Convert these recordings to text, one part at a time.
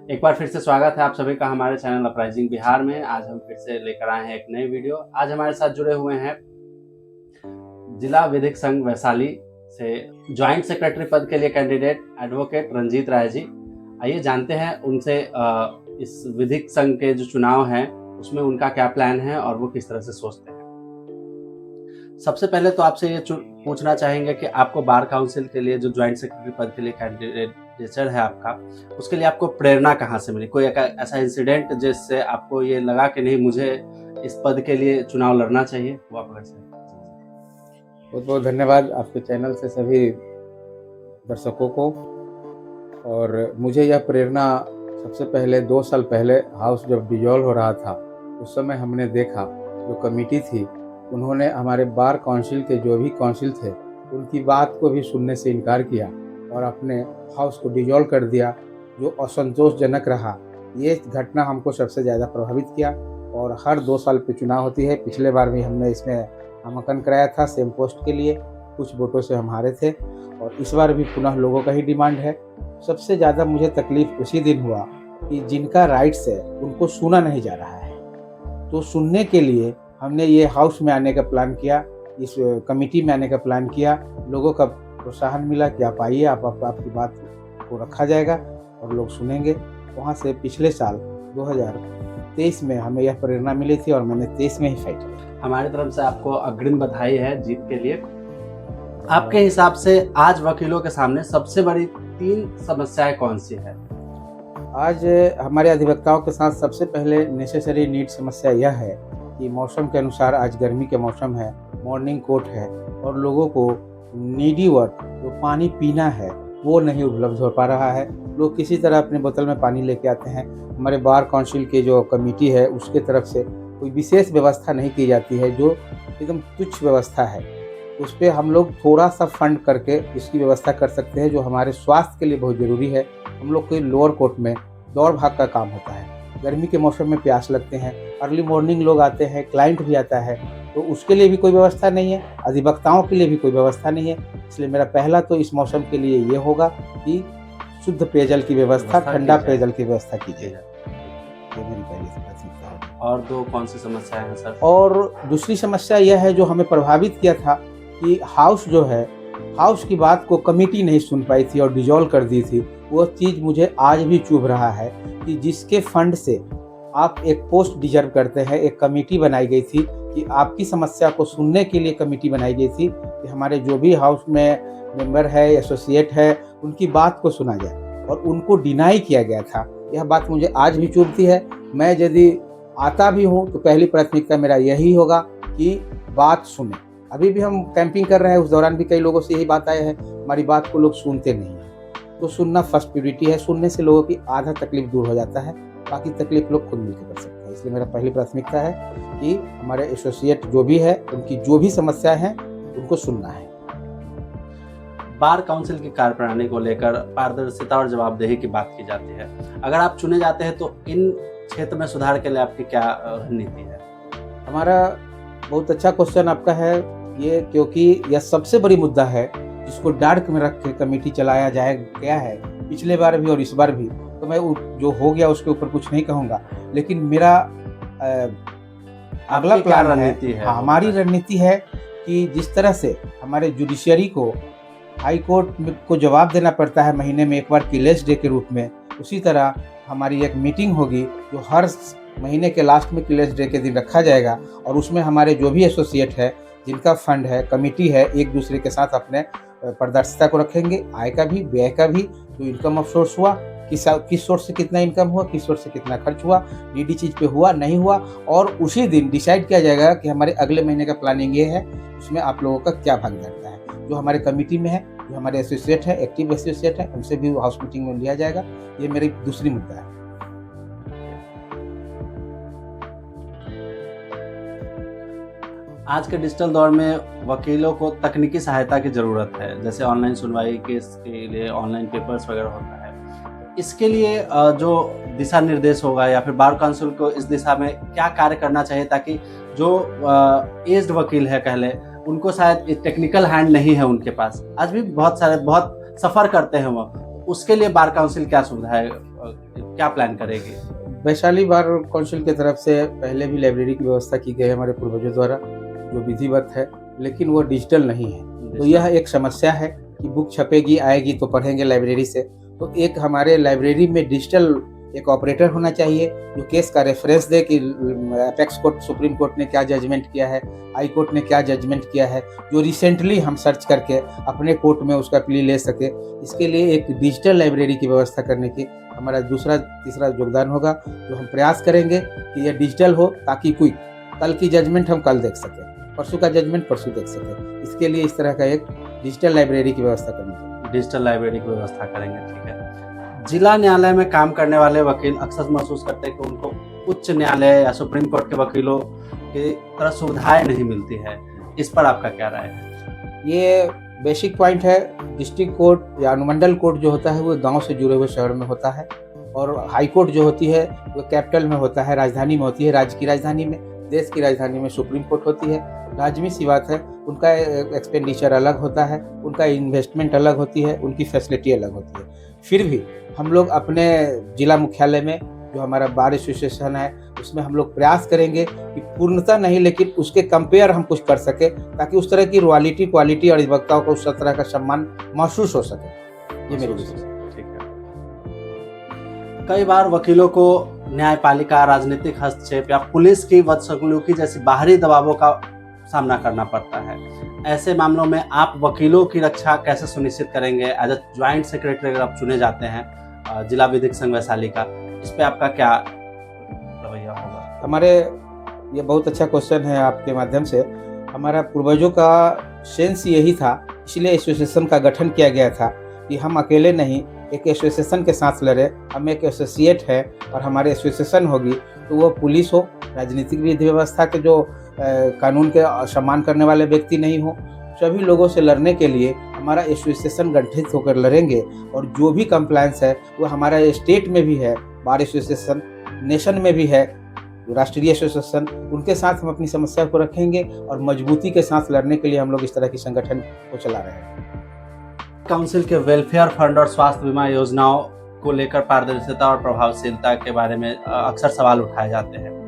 एक बार फिर से स्वागत है आप सभी का हमारे चैनल अपराइजिंग बिहार में। आज हम फिर से लेकर आए हैं एक नई वीडियो। आज हमारे साथ जुड़े हुए हैं जिला विधिक संघ वैशाली से ज्वाइंट सेक्रेटरी पद के लिए कैंडिडेट एडवोकेट रंजीत राय जी। आइए जानते हैं उनसे इस विधिक संघ के जो चुनाव हैं उसमें उनका क्या प्लान है और वो किस तरह से सोचते हैं। सबसे पहले तो आपसे ये पूछना चाहेंगे कि आपको बार काउंसिल के लिए जो ज्वाइंट सेक्रेटरी पद के लिए कैंडिडेचर है आपका, उसके लिए आपको प्रेरणा कहाँ से मिली? कोई ऐसा इंसिडेंट जिससे आपको ये लगा कि नहीं, मुझे इस पद के लिए चुनाव लड़ना चाहिए, वो आप अगर से? बहुत बहुत धन्यवाद आपके चैनल से सभी दर्शकों को। और मुझे यह प्रेरणा सबसे पहले 2 साल पहले हाउस जब डिजॉल्व हो रहा था उस समय हमने देखा जो कमेटी थी उन्होंने हमारे बार काउंसिल के जो भी काउंसिल थे उनकी बात को भी सुनने से इनकार किया और अपने हाउस को डिजॉल्व कर दिया, जो असंतोषजनक रहा। ये घटना हमको सबसे ज़्यादा प्रभावित किया। और हर 2 साल पे चुनाव होती है। पिछले बार भी हमने इसमें नामांकन कराया था सेम पोस्ट के लिए, कुछ वोटों से हम हारे थे और इस बार भी पुनः लोगों का ही डिमांड है। सबसे ज़्यादा मुझे तकलीफ उसी दिन हुआ कि जिनका राइट्स है उनको सुना नहीं जा रहा है। तो सुनने के लिए हमने ये हाउस में आने का प्लान किया, इस कमेटी में आने का प्लान किया। लोगों का प्रोत्साहन मिला कि आप आइए, आपकी बात को रखा जाएगा और लोग सुनेंगे। वहाँ से पिछले साल 2023 में हमें यह प्रेरणा मिली थी और मैंने 23 में ही फाइट किया। हमारी तरफ से आपको अग्रिम बधाई है जीत के लिए। आपके हिसाब से आज वकीलों के सामने सबसे बड़ी 3 समस्याएं कौन सी है? आज हमारे अधिवक्ताओं के साथ सबसे पहले नेसेसरी नीड समस्या यह है कि मौसम के अनुसार आज गर्मी के मौसम है, मॉर्निंग कोट है और लोगों को नीडी वर्क जो पानी पीना है वो नहीं उपलब्ध हो पा रहा है। लोग किसी तरह अपने बोतल में पानी लेके आते हैं। हमारे बार काउंसिल की जो कमेटी है उसके तरफ से कोई विशेष व्यवस्था नहीं की जाती है, जो एकदम तुच्छ व्यवस्था है। उस पर हम लोग थोड़ा सा फंड करके इसकी व्यवस्था कर सकते हैं, जो हमारे स्वास्थ्य के लिए बहुत ज़रूरी है। हम लोग के लोअर कोर्ट में दौड़ भाग का काम होता है, गर्मी के मौसम में प्यास लगते हैं, अर्ली मॉर्निंग लोग आते हैं, क्लाइंट भी आता है, तो उसके लिए भी कोई व्यवस्था नहीं है, अधिवक्ताओं के लिए भी कोई व्यवस्था नहीं है। इसलिए मेरा पहला तो इस मौसम के लिए ये होगा कि शुद्ध पेयजल की व्यवस्था, ठंडा पेयजल की व्यवस्था कीजिए। ये मेरी पहली प्राथमिकता है। और 2 कौन सी समस्याएं हैं सर? और दूसरी समस्या यह है जो हमें प्रभावित किया था कि हाउस जो है, हाउस की बात को कमेटी नहीं सुन पाई थी और डिजॉल्व कर दी थी। वो चीज़ मुझे आज भी चुभ रहा है कि जिसके फंड से आप एक पोस्ट डिजर्व करते हैं, एक कमेटी बनाई गई थी कि आपकी समस्या को सुनने के लिए कमेटी बनाई गई थी कि हमारे जो भी हाउस में मेंबर है, एसोसिएट है, उनकी बात को सुना जाए, और उनको डिनाई किया गया था। यह बात मुझे आज भी चुभती है। मैं यदि आता भी हूँ तो पहली प्राथमिकता मेरा यही होगा कि बात सुने। अभी भी हम कैंपिंग कर रहे हैं, उस दौरान भी कई लोगों से यही बात आए हैं, हमारी बात को लोग सुनते नहीं हैं। तो सुनना फर्स्ट प्योरिटी है। सुनने से लोगों की आधा तकलीफ दूर हो जाता है, बाकी तकलीफ लोग खुद मिलकर कर सकते हैं। इसलिए मेरा पहली प्राथमिकता है कि हमारे एसोसिएट जो भी है उनकी जो भी समस्या है उनको सुनना है। बार काउंसिल की कार्यप्रणाली को लेकर पारदर्शिता और जवाबदेही की बात की जाती है। अगर आप चुने जाते हैं तो इन क्षेत्र में सुधार के लिए आपकी क्या रणनीति है? हमारा बहुत अच्छा क्वेश्चन आपका है ये, क्योंकि यह सबसे बड़ी मुद्दा है जिसको डार्क में रख के कमेटी चलाया गया है, पिछले बार भी और इस बार भी। तो मैं जो हो गया उसके ऊपर कुछ नहीं कहूँगा, लेकिन मेरा अगला प्लान रणनीति है। हमारी रणनीति है कि जिस तरह से हमारे जुडिशियरी को हाई कोर्ट को जवाब देना पड़ता है महीने में एक बार किलेस डे के रूप में, उसी तरह हमारी एक मीटिंग होगी जो हर महीने के लास्ट में किलेस डे के दिन रखा जाएगा, और उसमें हमारे जो भी एसोसिएट है, जिनका फंड है, कमेटी है, एक दूसरे के साथ अपने पारदर्शिता को रखेंगे, आय का भी, व्यय का भी, जो इनकम ऑफ सोर्स हुआ, किस सोर्स से कितना इनकम हुआ, किस सोर्स से कितना खर्च हुआ, नीडी चीज़ पे हुआ नहीं हुआ, और उसी दिन डिसाइड किया जाएगा कि हमारे अगले महीने का प्लानिंग ये है, उसमें आप लोगों का क्या भागीदारी है। जो हमारे कमेटी में है, जो हमारे एसोसिएट है, एक्टिव एसोसिएट है, उनसे भी हाउस मीटिंग में लिया जाएगा। ये मेरी दूसरी मुद्दा है। आज के डिजिटल दौर में वकीलों को तकनीकी सहायता की ज़रूरत है, जैसे ऑनलाइन सुनवाई, केस के लिए ऑनलाइन पेपर्स वगैरह होता है। इसके लिए जो दिशा निर्देश होगा या फिर बार काउंसिल को इस दिशा में क्या कार्य करना चाहिए, ताकि जो एज्ड वकील है कह ले, उनको शायद टेक्निकल हैंड नहीं है उनके पास, आज भी बहुत सफ़र करते हैं वो, उसके लिए बार काउंसिल क्या सुविधाएं क्या प्लान करेगी? वैशाली बार काउंसिल की तरफ से पहले भी लाइब्रेरी की व्यवस्था की गई है हमारे पूर्वजों द्वारा, जो विधिवत है, लेकिन वो डिजिटल नहीं है। तो यह एक समस्या है कि बुक छपेगी, आएगी तो पढ़ेंगे लाइब्रेरी से। तो एक हमारे लाइब्रेरी में डिजिटल एक ऑपरेटर होना चाहिए जो केस का रेफरेंस दे कि अपेक्स कोर्ट, सुप्रीम कोर्ट ने क्या जजमेंट किया है, हाई कोर्ट ने क्या जजमेंट किया है, जो रिसेंटली हम सर्च करके अपने कोर्ट में उसका प्ली ले सके। इसके लिए एक डिजिटल लाइब्रेरी की व्यवस्था करने की हमारा दूसरा तीसरा योगदान होगा, जो हम प्रयास करेंगे कि यह डिजिटल हो, ताकि कोई कल की जजमेंट हम कल देख सकें, परसों का जजमेंट परसों देख सकें। इसके लिए इस तरह का एक डिजिटल लाइब्रेरी की व्यवस्था करनी चाहिए। डिजिटल लाइब्रेरी की व्यवस्था करेंगे, ठीक है। जिला न्यायालय में काम करने वाले वकील अक्सर महसूस करते हैं कि उनको उच्च न्यायालय या सुप्रीम कोर्ट के वकीलों की तरह सुविधाएं नहीं मिलती है। इस पर आपका क्या राय है? ये बेसिक पॉइंट है। डिस्ट्रिक्ट कोर्ट या अनुमंडल कोर्ट जो होता है वो गांव से जुड़े हुए शहर में होता है, और हाई कोर्ट जो होती है वो कैपिटल में होता है, राजधानी में होती है, राज्य की राजधानी में, देश की राजधानी में सुप्रीम कोर्ट होती है। लाजमी सी बात है, उनका एक्सपेंडिचर अलग होता है, उनका इन्वेस्टमेंट अलग होती है, उनकी फैसिलिटी अलग होती है। फिर भी हम लोग अपने जिला मुख्यालय में जो हमारा बार एसोसिएशन है उसमें हम लोग प्रयास करेंगे कि पूर्णतः नहीं, लेकिन उसके कंपेयर हम कुछ कर सके, ताकि उस तरह की रॉयल्टी, क्वालिटी और अधिवक्ताओं को उस तरह का सम्मान महसूस हो सके। ये मेरी विशेष है। ठीक है। कई बार वकीलों को न्यायपालिका, राजनीतिक हस्तक्षेप या पुलिस की बदसलूकी जैसी बाहरी दबावों का सामना करना पड़ता है। ऐसे मामलों में आप वकीलों की रक्षा कैसे सुनिश्चित करेंगे? एज अ ज्वाइंट सेक्रेटरी अगर आप चुने जाते हैं जिला विधिक संघ वैशाली का, इस पे आपका क्या रवैया होगा? हमारे ये बहुत अच्छा क्वेश्चन है आपके माध्यम से। हमारा पूर्वजों का सेंस यही था, इसलिए एसोसिएशन का गठन किया गया था कि हम अकेले नहीं, एक एसोसिएशन के साथ लड़े। हम एक एसोसिएट है और हमारे एसोसिएशन होगी, तो वो पुलिस हो, राजनीतिक विधि व्यवस्था के जो कानून के सम्मान करने वाले व्यक्ति नहीं हो, सभी लोगों से लड़ने के लिए हमारा एसोसिएशन गठित होकर लड़ेंगे। और जो भी कंप्लायंस है वो हमारा स्टेट में भी है, बार एसोसिएशन, नेशन में भी है, राष्ट्रीय एसोसिएशन, उनके साथ हम अपनी समस्या को रखेंगे और मजबूती के साथ लड़ने के लिए हम लोग इस तरह की संगठन को चला रहे हैं। काउंसिल के वेलफेयर फंड और स्वास्थ्य बीमा योजनाओं को लेकर पारदर्शिता और प्रभावशीलता के बारे में अक्सर सवाल उठाए जाते हैं।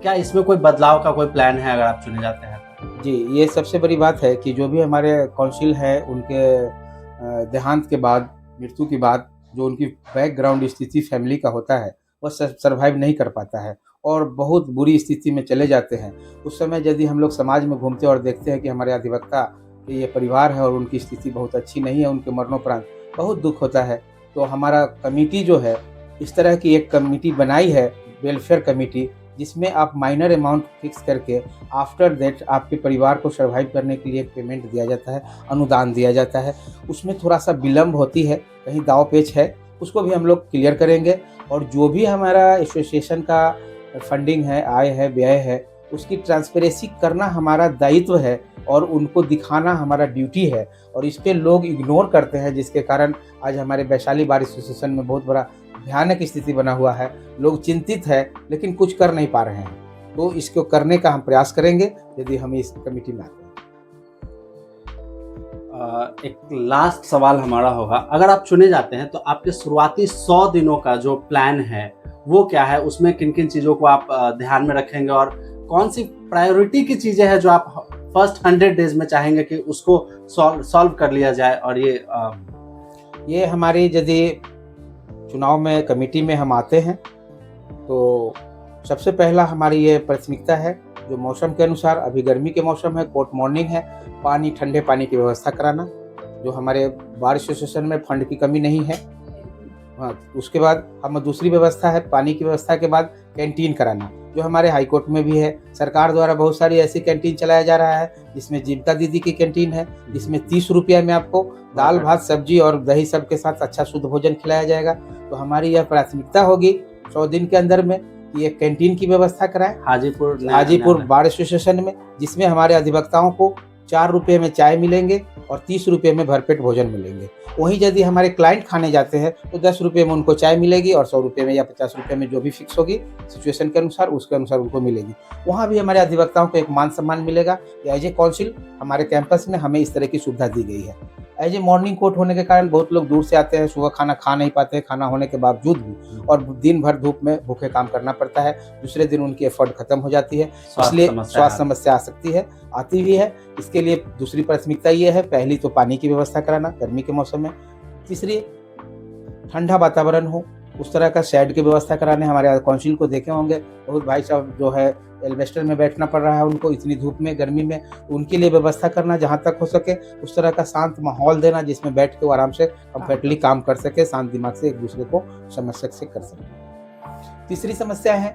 क्या इसमें कोई बदलाव का कोई प्लान है अगर आप चुने जाते हैं? जी, ये सबसे बड़ी बात है कि जो भी हमारे काउंसिल है, उनके देहांत के बाद, मृत्यु के बाद, जो उनकी बैकग्राउंड स्थिति फैमिली का होता है वह सर्वाइव नहीं कर पाता है और बहुत बुरी स्थिति में चले जाते हैं। उस समय यदि हम लोग समाज में घूमते और देखते हैं कि हमारे अधिवक्ता के ये परिवार है और उनकी स्थिति बहुत अच्छी नहीं है, उनके मरणोपरांत बहुत दुख होता है। तो हमारा कमेटी जो है, इस तरह की एक कमेटी बनाई है, वेलफेयर कमेटी, जिसमें आप माइनर अमाउंट फिक्स करके आफ्टर दैट आपके परिवार को सर्वाइव करने के लिए पेमेंट दिया जाता है, अनुदान दिया जाता है। उसमें थोड़ा सा विलम्ब होती है, कहीं दाव पेच है, उसको भी हम लोग क्लियर करेंगे। और जो भी हमारा एसोसिएशन का फंडिंग है, आय है, व्यय है, उसकी ट्रांसपेरेंसी करना हमारा दायित्व है और उनको दिखाना हमारा ड्यूटी है। और इस पे लोग इग्नोर करते हैं, जिसके कारण आज हमारे वैशाली बार एसोसिएशन में बहुत बड़ा भयानक स्थिति बना हुआ है। लोग चिंतित है लेकिन कुछ कर नहीं पा रहे हैं। तो इसको करने का हम प्रयास करेंगे यदि हम इस कमेटी में आते हैं। एक लास्ट सवाल हमारा होगा, अगर आप चुने जाते हैं तो आपके शुरुआती 100 दिनों का जो प्लान है वो क्या है? उसमें किन किन चीज़ों को आप ध्यान में रखेंगे और कौन सी प्रायोरिटी की चीज़ें हैं जो आप फर्स्ट 100 डेज में चाहेंगे कि उसको सॉल्व कर लिया जाए? और ये हमारी यदि चुनाव में कमेटी में हम आते हैं तो सबसे पहला हमारी ये प्राथमिकता है, जो मौसम के अनुसार, अभी गर्मी के मौसम है, कोर्ट मॉर्निंग है, पानी, ठंडे पानी की व्यवस्था कराना, जो हमारे बार एसोसिएशन में फंड की कमी नहीं है। हाँ, उसके बाद हम दूसरी व्यवस्था है, पानी की व्यवस्था के बाद कैंटीन कराना, जो हमारे हाई कोर्ट में भी है। सरकार द्वारा बहुत सारी ऐसी कैंटीन चलाया जा रहा है, जिसमें जीविका दीदी की कैंटीन है, जिसमें 30 रुपया में आपको दाल, भात, सब्जी और दही सब के साथ अच्छा शुद्ध भोजन खिलाया जाएगा। तो हमारी यह प्राथमिकता होगी 100 दिन के अंदर में कि एक कैंटीन की व्यवस्था कराएं हाजीपुर बार एसोसिएशन में, जिसमें हमारे अधिवक्ताओं को 4 रुपये में चाय मिलेंगे और 30 रुपये में भरपेट भोजन मिलेंगे। वहीं यदि हमारे क्लाइंट खाने जाते हैं तो 10 रुपये में उनको चाय मिलेगी और 100 रुपये में या 50 रुपये में जो भी फिक्स होगी सिचुएशन के अनुसार, उसके अनुसार उनको मिलेगी। वहाँ भी हमारे अधिवक्ताओं को एक मान सम्मान मिलेगा कि एज ए काउंसिल हमारे कैंपस में हमें इस तरह की सुविधा दी गई है। एज ए मॉर्निंग कोट होने के कारण बहुत लोग दूर से आते हैं, सुबह खाना खा नहीं पाते, खाना होने के बावजूद भी, और दिन भर धूप में भूखे काम करना पड़ता है। दूसरे दिन उनकी एफर्ट खत्म हो जाती है, इसलिए स्वास्थ्य समस्या आ सकती है, आती भी है। इसके लिए दूसरी प्राथमिकता ये है, पहली तो पानी की व्यवस्था कराना गर्मी के मौसम में, तीसरी ठंडा वातावरण हो, उस तरह का शेड की व्यवस्था कराने। हमारे काउंसिल को देखे होंगे, बहुत भाई साहब जो है एल्वेस्टर में बैठना पड़ रहा है उनको इतनी धूप में गर्मी में, तो उनके लिए व्यवस्था करना जहाँ तक हो सके, उस तरह का शांत माहौल देना जिसमें बैठ के वो आराम से कंफर्टेबली काम कर सके, शांत दिमाग से एक दूसरे को समस्या से कर सके। तीसरी समस्या है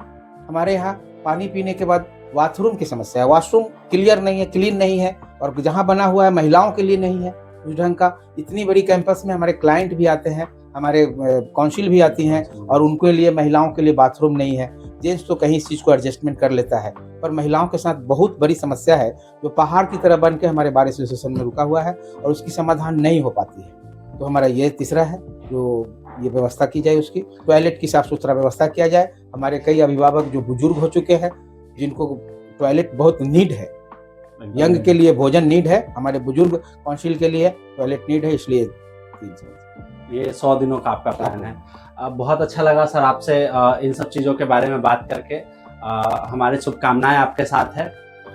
हमारे यहाँ पानी पीने के बाद बाथरूम की समस्या है। वॉशरूम क्लियर नहीं है, क्लीन नहीं है, और जहाँ बना हुआ है महिलाओं के लिए नहीं है उस ढंग का। इतनी बड़ी कैंपस में हमारे क्लाइंट भी आते हैं, हमारे काउंसिल भी आती हैं, और उनके लिए महिलाओं के लिए बाथरूम नहीं है। जेंट्स तो कहीं इस चीज़ को एडजस्टमेंट कर लेता है, पर महिलाओं के साथ बहुत बड़ी समस्या है जो पहाड़ की तरह बन के हमारे बार एसोसिएशन में रुका हुआ है और उसकी समाधान नहीं हो पाती है। तो हमारा ये तीसरा है जो ये व्यवस्था की जाए, उसकी टॉयलेट की साफ सुथरा व्यवस्था किया जाए। हमारे कई अभिभावक जो बुजुर्ग हो चुके हैं, जिनको टॉयलेट बहुत नीड है, यंग के लिए भोजन नीड है, हमारे बुजुर्ग काउंसिल के लिए टॉयलेट नीड है, इसलिए ये 100 दिनों का आपका प्लान है। बहुत अच्छा लगा सर आपसे इन सब चीज़ों के बारे में बात करके। हमारी शुभकामनाएं आपके साथ है।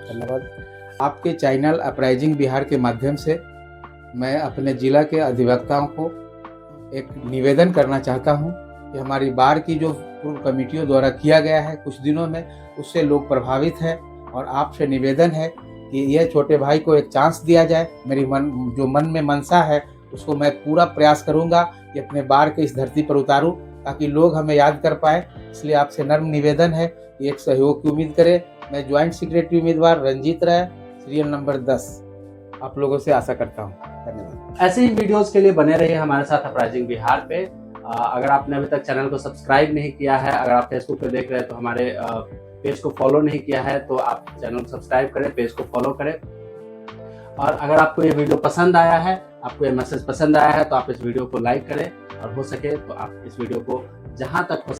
धन्यवाद। आपके चैनल अपराइजिंग बिहार के माध्यम से मैं अपने जिला के अधिवक्ताओं को एक निवेदन करना चाहता हूं कि हमारी बार की जो पूर्व कमेटियों द्वारा किया गया है कुछ दिनों में, उससे लोग प्रभावित हैं, और आपसे निवेदन है कि यह छोटे भाई को एक चांस दिया जाए। मेरी जो मन में मनसा है उसको मैं पूरा प्रयास करूंगा कि अपने बार के इस धरती पर उतारूं, ताकि लोग हमें याद कर पाए। इसलिए आपसे नर्म निवेदन है कि एक सहयोग की उम्मीद करें। मैं ज्वाइंट सेक्रेटरी उम्मीदवार रंजीत राय, सीरियल नंबर 10, आप लोगों से आशा करता हूं। धन्यवाद। ऐसे ही वीडियोस के लिए बने रहिए हमारे साथ अपराइजिंग बिहार पे। अगर आपने अभी तक चैनल को सब्सक्राइब नहीं किया है, अगर आप फेसबुक पे देख रहे हैं तो हमारे पेज को फॉलो नहीं किया है, तो आप चैनल को सब्सक्राइब करें, पेज को फॉलो करें। और अगर आपको ये वीडियो पसंद आया है, आपको ये मैसेज पसंद आया है, तो आप इस वीडियो को लाइक करें, और हो सके तो आप इस वीडियो को जहां तक